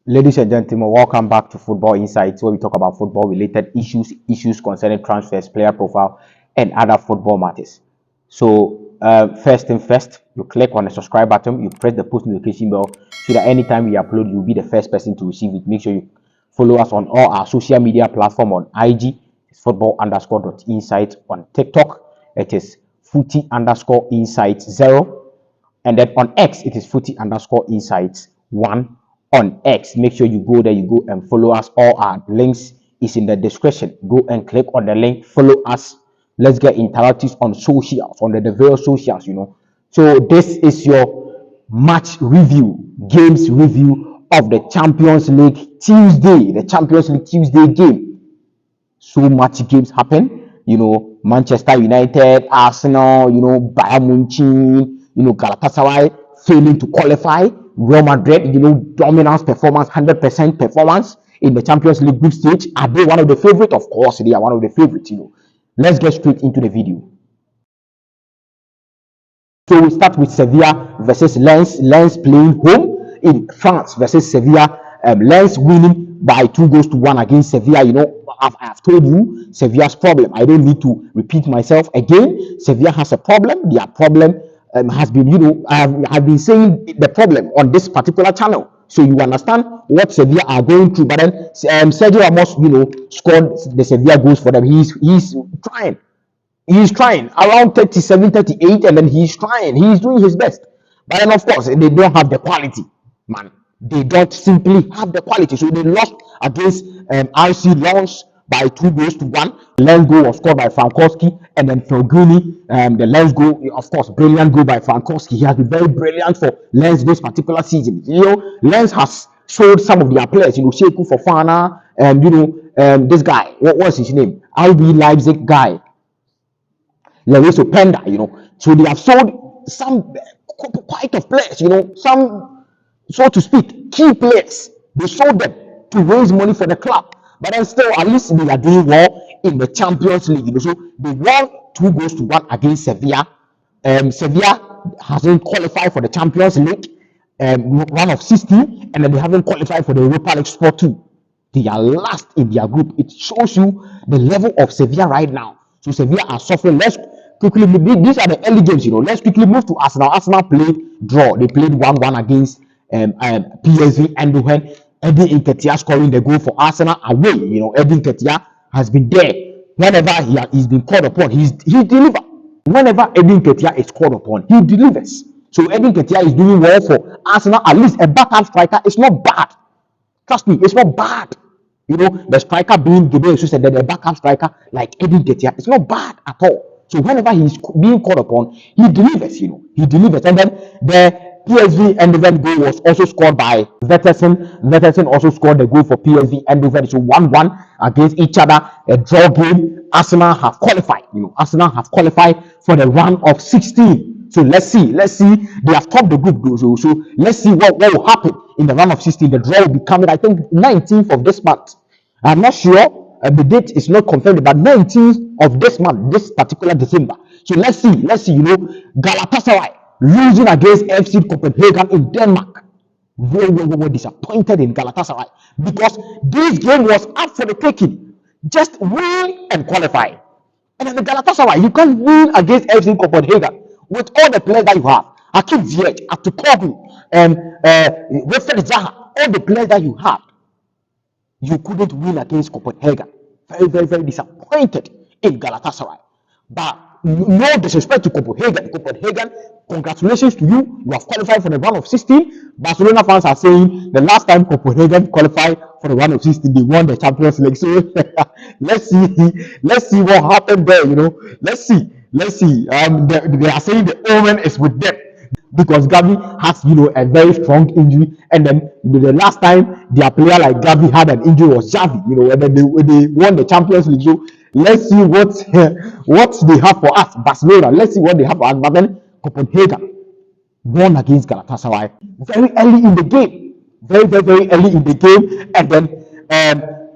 Ladies and gentlemen, welcome back to Football Insights, where we talk about football-related issues concerning transfers, player profile, and other football matters. So, first thing first, you click on the subscribe button, you press the post notification bell, so that anytime we upload, you'll be the first person to receive it. Make sure you follow us on all our social media platform on IG, it's football_insights. On TikTok, it is footy_insights0. And then on X, it is footy_insights1 on X. Make sure you go there, you go and follow us. All our links is in the description. Go and click on the link, follow us. Let's get interactive on socials, on the various socials, So this is your match review, games review of the Champions League Tuesday, game. So much games happen, Manchester United, Arsenal, Bayern Munich, Galatasaray failing to qualify, Real Madrid, dominance performance, 100% performance in the Champions League group stage. Are they one of the favorites? Of course, they are one of the favorites, Let's get straight into the video. So we start with Sevilla versus Lens. Lens playing home in France versus Sevilla. Lens winning by 2-1 against Sevilla. I've told you Sevilla's problem. I don't need to repeat myself again. Sevilla has a problem. Their problem has been, I've been saying the problem on this particular channel, so you understand what Sevilla are going through. But then Sergio Ramos, scored the Sevilla goals for them. He's trying. He's trying around 37, 38, and then he's trying. He's doing his best. But then, of course, they don't have the quality, man. They don't simply have the quality. So they lost against RC Lens by 2-1. Lens goal was scored by Frankowski, and then Felguni, the Lens goal, of course, brilliant goal by Frankowski. He has been very brilliant for Lens this particular season. Lens has sold some of their players, Sheku Fofana, this guy, what was his name? RB Leipzig guy. Lorenzo Penda, so they have sold some quite of players, some, so to speak, key players. They sold them to raise money for the club, but then still, at least they are doing well in the Champions League. So they won 2-1 against Sevilla. Sevilla hasn't qualified for the Champions League, one of 16, and then they haven't qualified for the Europa League Sport 2. They are last in their group. It shows you the level of Sevilla right now. So Sevilla are suffering. Let's quickly move. These are the early games, Let's quickly move to Arsenal. Arsenal played draw. They played 1-1 against PSV Eindhoven. Edin Nketiah scoring the goal for Arsenal away. Edin Nketiah has been there. Whenever he's been called upon, he delivers. Whenever Edin Nketiah is called upon, he delivers. So Edin Nketiah is doing well for Arsenal. At least a backup striker is not bad. Trust me, it's not bad. The striker being Gabriel Jesus and then the backup striker like Edin Nketiah, it's not bad at all. So whenever he's being called upon, he delivers, he delivers. And then the PSV Eindhoven goal was also scored by Vettersen. Vettersen also scored the goal for PSV Eindhoven. So 1-1 against each other, a draw game. Arsenal have qualified, Arsenal have qualified for the round of 16. So let's see. They have topped the group, so let's see what will happen in the round of 16. The draw will be coming, I think, 19th of this month. I'm not sure. The date is not confirmed, but 19th of this month, this particular December. So let's see. Galatasaray losing against FC Copenhagen in Denmark. Very disappointed in Galatasaray because this game was up for the taking. Just win and qualify. And then the Galatasaray, you can't win against FC Copenhagen with all the players that you have. Akim Ziyech, Atukoglu, and Wilfred Zaha, all the players that you have. You couldn't win against Copenhagen. Very disappointed in Galatasaray. But no disrespect to Copenhagen. Copenhagen, congratulations to you. You have qualified for the round of 16. Barcelona fans are saying the last time Copenhagen qualified for the round of 16, they won the Champions League. So let's see what happened there. Let's see. They are saying the omen is with them because Gavi has a very strong injury, and then the last time their player like Gavi had an injury was Xavi, and then they won the Champions League. So let's see what they have for us, Barcelona. Let's see what they have for us. But then Copenhagen won against Galatasaray very early in the game, very early in the game, and then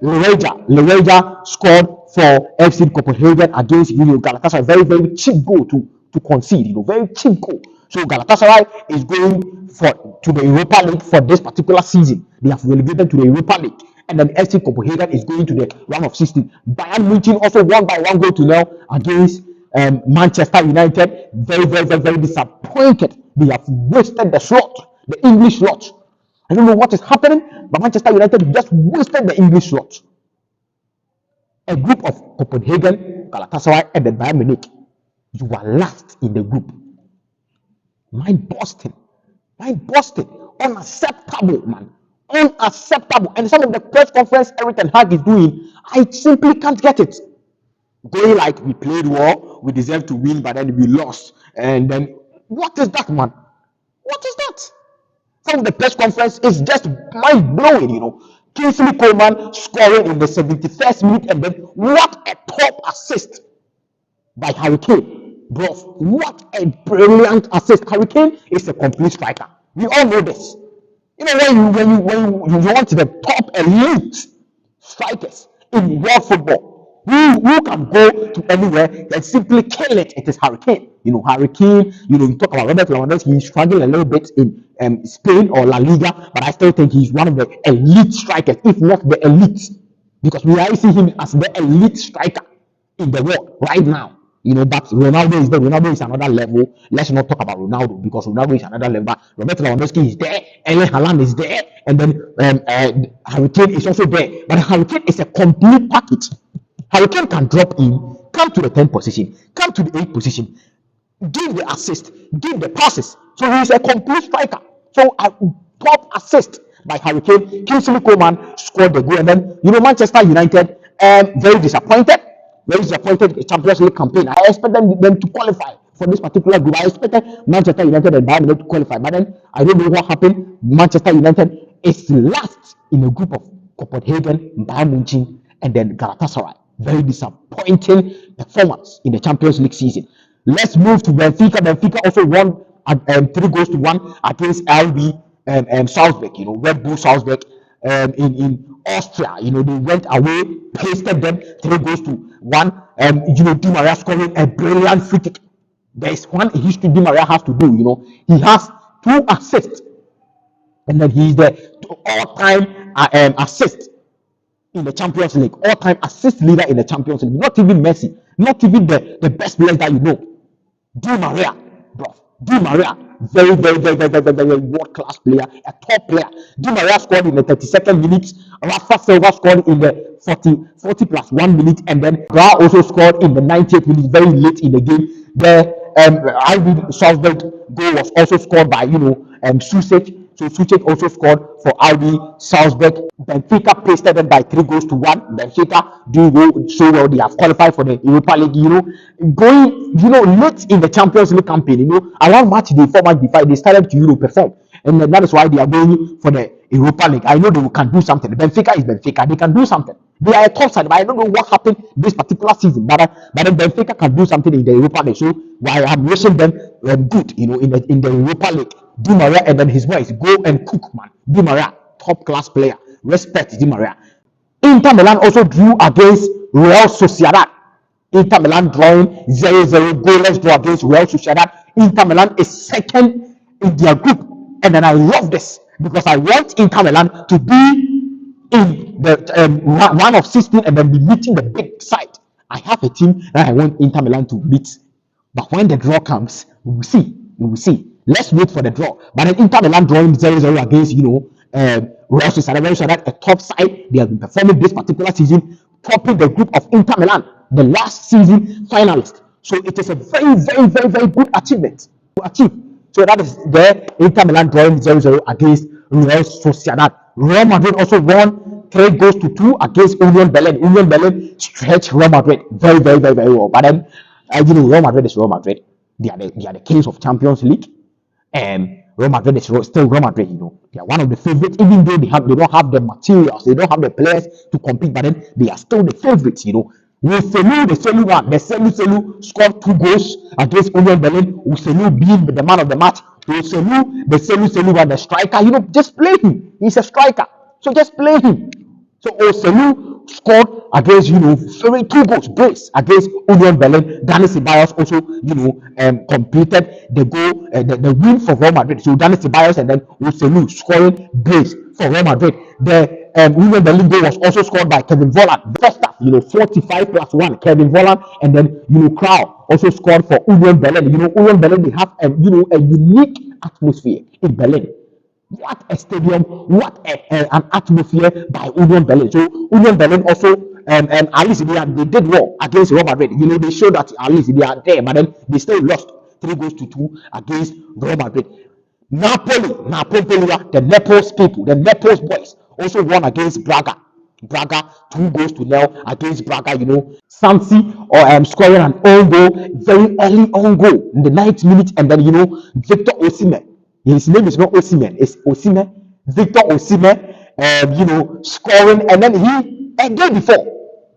Lereja scored for FC Copenhagen against Galatasaray. Very cheap goal to concede, very cheap goal. So Galatasaray is going for to the Europa League for this particular season. They have relegated to the Europa League, and then FC Copenhagen is going to the round of 16. Bayern Munich also won by 1 goal to 0 against Manchester United. Very, very, very, very disappointed. They have wasted the slot, the English slot. I don't know what is happening, but Manchester United just wasted the English slot. A group of Copenhagen, Galatasaray, and then Bayern Munich. You are last in the group. Mind busting. Mind busting. Unacceptable, man. Unacceptable. And some of the press conference Eric Ten Hag is doing, I simply can't get it. Going like, we played well, we deserve to win, but then we lost. And then, what is that, man? What is that? Some of the press conference is just mind blowing, Kingsley Coman scoring in the 71st minute, and then what a top assist by Harry Kane, bro. What a brilliant assist! Harry Kane is a complete striker. We all know this. When you want the top elite strikers in world football, who can go to anywhere and simply kill it? It is Harry Kane. Harry Kane. You talk about Robert Lewandowski. He's struggling a little bit in Spain or La Liga, but I still think he's one of the elite strikers, if not the elite, because we are seeing him as the elite striker in the world right now. But Ronaldo is there. Ronaldo is another level. Let's not talk about Ronaldo, because Ronaldo is another level. But Roberto Lewandowski is there. Erling Haaland is there. And then Harry Kane is also there. But Harry Kane is a complete package. Harry Kane can drop in, come to the 10th position, come to the 8th position, give the assist, give the passes. So he is a complete striker. So a top assist by Harry Kane. Kingsley Coman scored the goal. And then, Manchester United, very disappointed. Very disappointed in Champions League campaign. I expected them to qualify for this particular group. I expected Manchester United and Bayern Munich to qualify, but then I don't know what happened. Manchester United is last in a group of Copenhagen, Bayern Munich, and then Galatasaray. Very disappointing performance in the Champions League season. Let's move to Benfica. Benfica also won 3 goals to 1 against RB Salzburg. Red Bull Salzburg. In Austria, they went away, pasted them 3 goals to 1. Di Maria scoring a brilliant free kick. There is one history Di Maria has to do. He has 2 assists, and then he's the all-time assist in the Champions League, all-time assist leader in the Champions League. Not even Messi, not even the best player that you know. Di Maria, bro. Di Maria, very, very, very, very, very, very world-class player, a top player. Di Maria scored in the 32nd minute. Rafa Silva scored in the 40 plus 1 minute, and then Bra also scored in the 90th minute, very late in the game. The RB Salzburg goal was also scored by Susic. So Suchek also scored for RB Salzburg. Benfica pasted them by 3 goals to 1. Benfica doing so well. They have qualified for the Europa League. Going late in the Champions League campaign. Around match day 4, match day 5, they started to perform, and that is why they are going for the Europa League. I know they can do something. Benfica is Benfica. They can do something. They are a top side, but I don't know what happened this particular season. But then Benfica can do something in the Europa League. So why I'm wishing them good, in the Europa League. Di Maria and then his boys go and cook, man. Di Maria, top class player. Respect Di Maria. Inter Milan also drew against Real Sociedad. Inter Milan drawing 0-0 goalless draw against Real Sociedad. Inter Milan is second in their group, and then I love this because I want Inter Milan to be in the round of 16 and then be meeting the big side. I have a team that I want Inter Milan to beat, but when the draw comes, we will see. We will see. Let's wait for the draw. But then Inter Milan drawing 0-0 against Real Sociedad. Real Sociedad, a top side. They have been performing this particular season, topping the group of Inter Milan, the last season finalist. So it is a very, very, very, very good achievement to achieve. So that is there. Inter Milan drawing 0-0 against Real Sociedad. Real Madrid also won 3 goals to 2 against Union Berlin. Union Berlin stretched Real Madrid very, very, very, very well. But then, Real Madrid is Real Madrid. They are the kings of Champions League. Real Madrid is still Real Madrid. They are one of the favorites, even though they don't have the materials, they don't have the players to compete. But then they are still the favorites. Uselu, the Selu scored 2 goals against Union Berlin. Uselu being the man of the match. Uselu, the Selu and the striker. Just play him. He's a striker, so just play him. So Uselu scored against, very two goals, brace against Union Berlin. Dani Ceballos also, completed the goal, the win for Real Madrid. So Dani Ceballos and then Uselu scoring brace for Real Madrid. The Union Berlin goal was also scored by Kevin Volland. First half, 45 plus 1, Kevin Volland, and then, Krau also scored for Union Berlin. Union Berlin, they have, a unique atmosphere in Berlin. What a stadium, what an atmosphere by Union Berlin. So Union Berlin also, at least they did well against Real Madrid. They showed that at least they are there, but then they still lost 3-2 against Real Madrid. Napoli, the Naples people, the Naples boys also won against Braga. Braga 2-0 against Braga. Santi or scoring an own goal, very early own goal in the 9th minute, and then Victor Osimhen. His name is not Osimhen, it's Osimhen. Victor Osimhen, scoring, and then a day before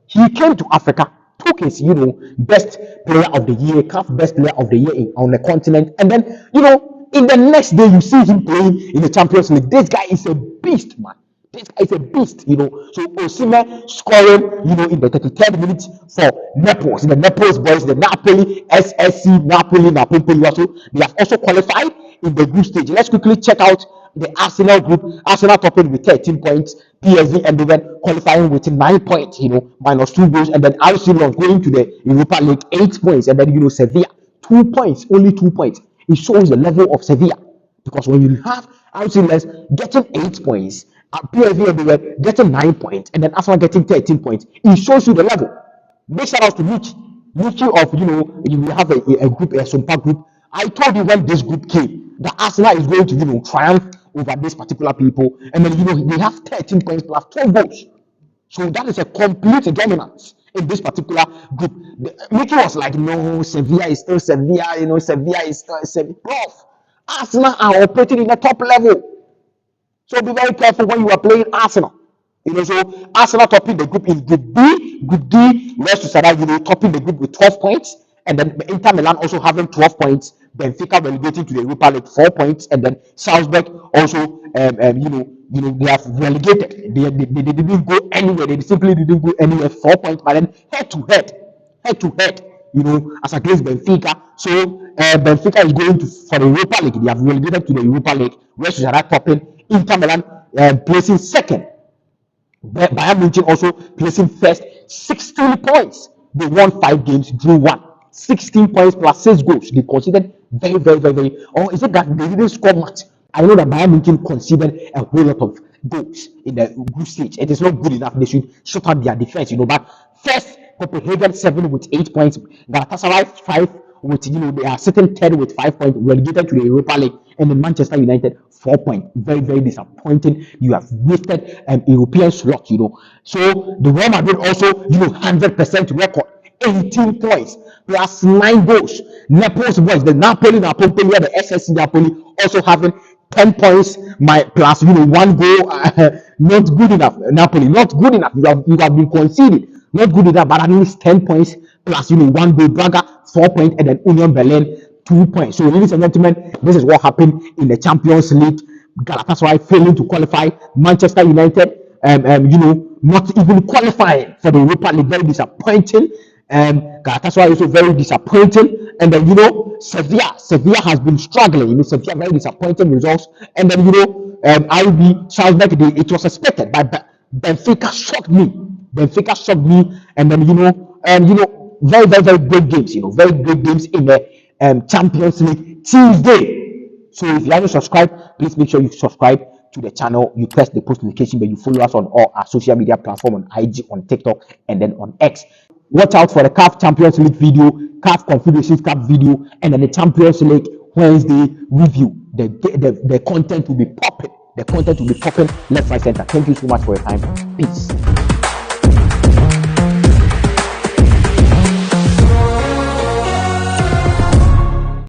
he came to Africa, took his, best player of the year, CAF best player of the year on the continent, and then, in the next day you see him playing in the Champions League. This guy is a beast, man. This guy is a beast, So Osimhen scoring, in the 33rd minute for Naples, the Naples boys, the Napoli, SSC, Napoli. Also, they have also qualified in the group stage. Let's quickly check out the Arsenal group. Arsenal topping with 13 points, PSV and then qualifying with 9 points, minus 2 goals, and then Arsenal going to the Europa League 8 points, and then Sevilla 2 points, only 2 points. It shows the level of Sevilla, because when you have Arsenal getting 8 points, PSV everywhere getting 9 points, and then Arsenal getting 13 points, it shows you the level. Big shout out to Michi of, you have a group, a Sumpa group. I told you when this group came that Arsenal is going to, triumph over these particular people, and then, they have 13 points plus 12 goals. So that is a complete dominance in this particular group. Michi was like, no, Sevilla is still Sevilla, Sevilla is still Sevilla. Prof, Arsenal are operating in the top level. So be very careful when you are playing Arsenal. So Arsenal topping the group in Group B. Group D, Real Sociedad, topping the group with 12 points. And then Inter Milan also having 12 points. Benfica relegating to the Europa League 4 points. And then Salzburg also, they have relegated. They didn't go anywhere. They simply didn't go anywhere. 4 points. But then head to head, as against Benfica. So Benfica is going for the Europa League. They have relegated to the Europa League. Real Sociedad topping. Inter Milan placing second. Bayern Munich also placing first, 16 points. They won 5 games, drew 1. 16 points plus 6 goals. They considered very, very, very, very. Or is it that they didn't score much? I know that Bayern Munich considered a whole lot of goals in the group stage. It is not good enough. They should shut out their defense, But first, Copenhagen 7 with 8 points. Galatasaray 5 with, they are sitting third with 5 points, relegated to the Europa League. And then Manchester United 4 points. Very, very disappointing. You have wasted an European slot, So the Real Madrid also, 100% record, 18 points plus 9 goals. Naples boys, the Napoli, the SSC Napoli also having 10 points, plus 1 goal. Not good enough. Napoli, not good enough. You have been conceded. Not good enough, but at least 10 points plus 1 goal. Braga 4 points, and then Union Berlin 2 points. So, ladies and gentlemen, this is what happened in the Champions League. Galatasaray failing to qualify. Manchester United, not even qualifying for the Europa League. Very disappointing. Galatasaray also very disappointing. And then, Sevilla has been struggling. Sevilla very disappointing results. And then, IB, Salzburg, it was expected, but Benfica shocked me. And then, very, very, very great games. Very great games in the Champions League Tuesday. So if you haven't subscribed, please make sure you subscribe to the channel. You press the post notification bell. You follow us on all our social media platforms, on IG, on TikTok, and then on X. Watch out for the CAF Champions League video, CAF Confederations Cup video, and then the Champions League Wednesday review. The content will be popping. Left, right, center. Thank you so much for your time. Peace.